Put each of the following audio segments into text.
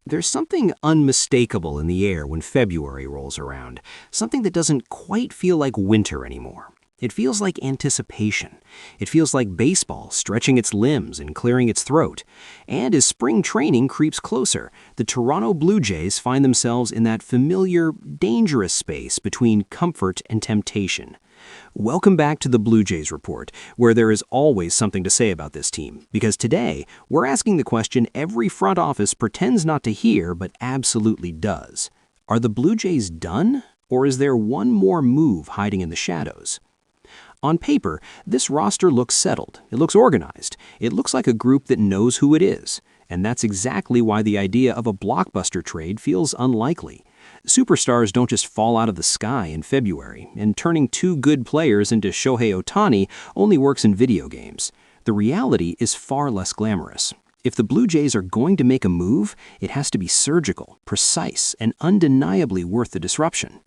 There's something unmistakable in the air when February rolls around, something that doesn't quite feel like winter anymore. It feels like anticipation. It feels like baseball stretching its limbs and clearing its throat. And as spring training creeps closer, the Toronto Blue Jays find themselves in that familiar, dangerous space between comfort and temptation. Welcome back to the Blue Jays Report, where there is always something to say about this team, because today we're asking the question every front office pretends not to hear but absolutely does. Are the Blue Jays done, or is there one more move hiding in the shadows? On paper, this roster looks settled, it looks organized, it looks like a group that knows who it is, and that's exactly why the idea of a blockbuster trade feels unlikely. Superstars don't just fall out of the sky in February, and turning two good players into Shohei Ohtani only works in video games. The reality is far less glamorous. If the Blue Jays are going to make a move, it has to be surgical, precise, and undeniably worth the disruption.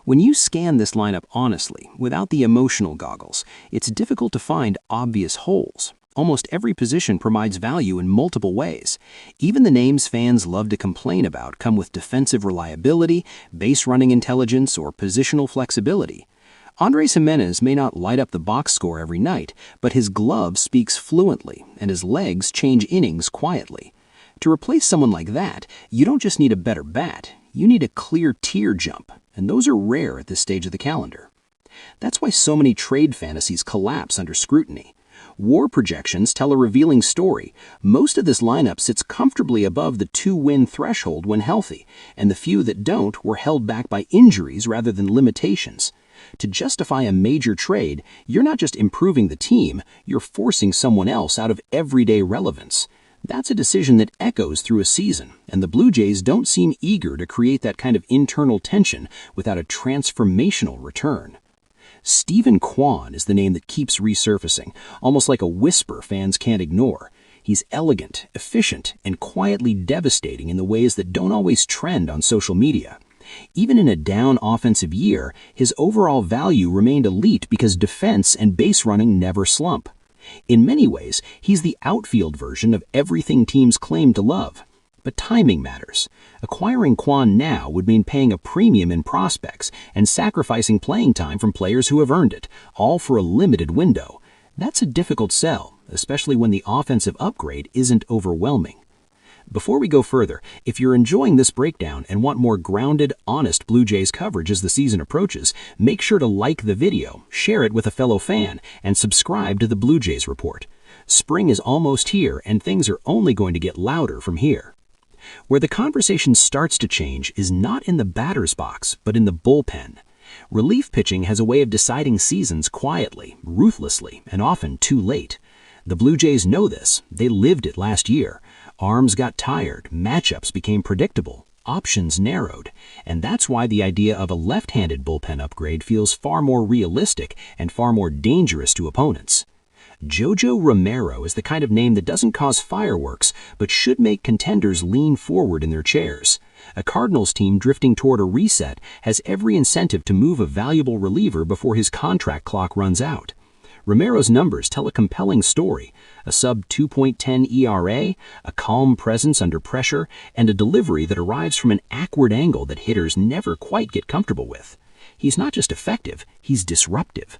When you scan this lineup honestly, without the emotional goggles, it's difficult to find obvious holes. Almost every position provides value in multiple ways. Even the names fans love to complain about come with defensive reliability, base-running intelligence, or positional flexibility. Andrés Giménez may not light up the box score every night, but his glove speaks fluently, and his legs change innings quietly. To replace someone like that, you don't just need a better bat, you need a clear tier jump, and those are rare at this stage of the calendar. That's why so many trade fantasies collapse under scrutiny. WAR projections tell a revealing story. Most of this lineup sits comfortably above the 2-win threshold when healthy, and the few that don't were held back by injuries rather than limitations. To justify a major trade, you're not just improving the team, you're forcing someone else out of everyday relevance. That's a decision that echoes through a season, and the Blue Jays don't seem eager to create that kind of internal tension without a transformational return. Steven Kwan is the name that keeps resurfacing, almost like a whisper fans can't ignore. He's elegant, efficient, and quietly devastating in the ways that don't always trend on social media. Even in a down offensive year, his overall value remained elite because defense and base running never slump. In many ways, he's the outfield version of everything teams claim to love. But timing matters. Acquiring Kwan now would mean paying a premium in prospects and sacrificing playing time from players who have earned it, all for a limited window. That's a difficult sell, especially when the offensive upgrade isn't overwhelming. Before we go further, if you're enjoying this breakdown and want more grounded, honest Blue Jays coverage as the season approaches, make sure to like the video, share it with a fellow fan, and subscribe to the Blue Jays Report. Spring is almost here, and things are only going to get louder from here. Where the conversation starts to change is not in the batter's box, but in the bullpen. Relief pitching has a way of deciding seasons quietly, ruthlessly, and often too late. The Blue Jays know this. They lived it last year. Arms got tired, matchups became predictable, options narrowed, and that's why the idea of a left-handed bullpen upgrade feels far more realistic and far more dangerous to opponents. Jojo Romero is the kind of name that doesn't cause fireworks, but should make contenders lean forward in their chairs. A Cardinals team drifting toward a reset has every incentive to move a valuable reliever before his contract clock runs out. Romero's numbers tell a compelling story: a sub-2.10 ERA, a calm presence under pressure, and a delivery that arrives from an awkward angle that hitters never quite get comfortable with. He's not just effective, he's disruptive.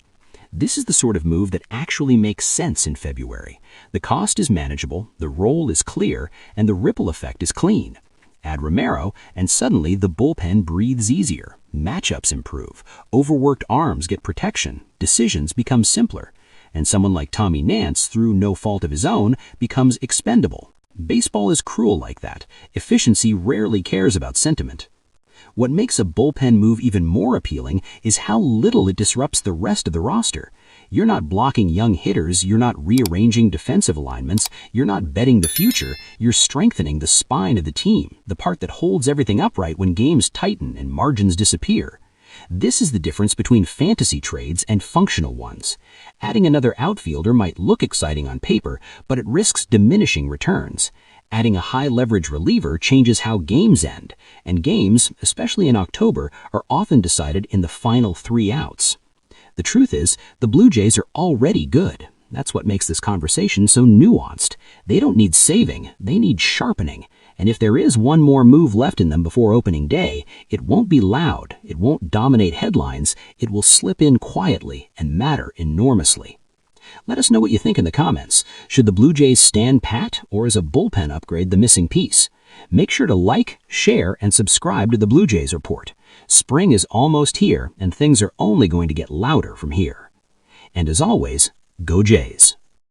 This is the sort of move that actually makes sense in February. The cost is manageable, the role is clear, and the ripple effect is clean. Add Romero, and suddenly the bullpen breathes easier. Matchups improve, overworked arms get protection, decisions become simpler, and someone like Tommy Nance, through no fault of his own, becomes expendable. Baseball is cruel like that. Efficiency rarely cares about sentiment. What makes a bullpen move even more appealing is how little it disrupts the rest of the roster. You're not blocking young hitters, you're not rearranging defensive alignments, you're not betting the future, you're strengthening the spine of the team, the part that holds everything upright when games tighten and margins disappear. This is the difference between fantasy trades and functional ones. Adding another outfielder might look exciting on paper, but it risks diminishing returns. Adding a high-leverage reliever changes how games end, and games, especially in October, are often decided in the final 3 outs. The truth is, the Blue Jays are already good. That's what makes this conversation so nuanced. They don't need saving, they need sharpening. And if there is one more move left in them before opening day, it won't be loud, it won't dominate headlines, it will slip in quietly and matter enormously. Let us know what you think in the comments. Should the Blue Jays stand pat, or is a bullpen upgrade the missing piece? Make sure to like, share, and subscribe to the Blue Jays Report. Spring is almost here, and things are only going to get louder from here. And as always, go Jays!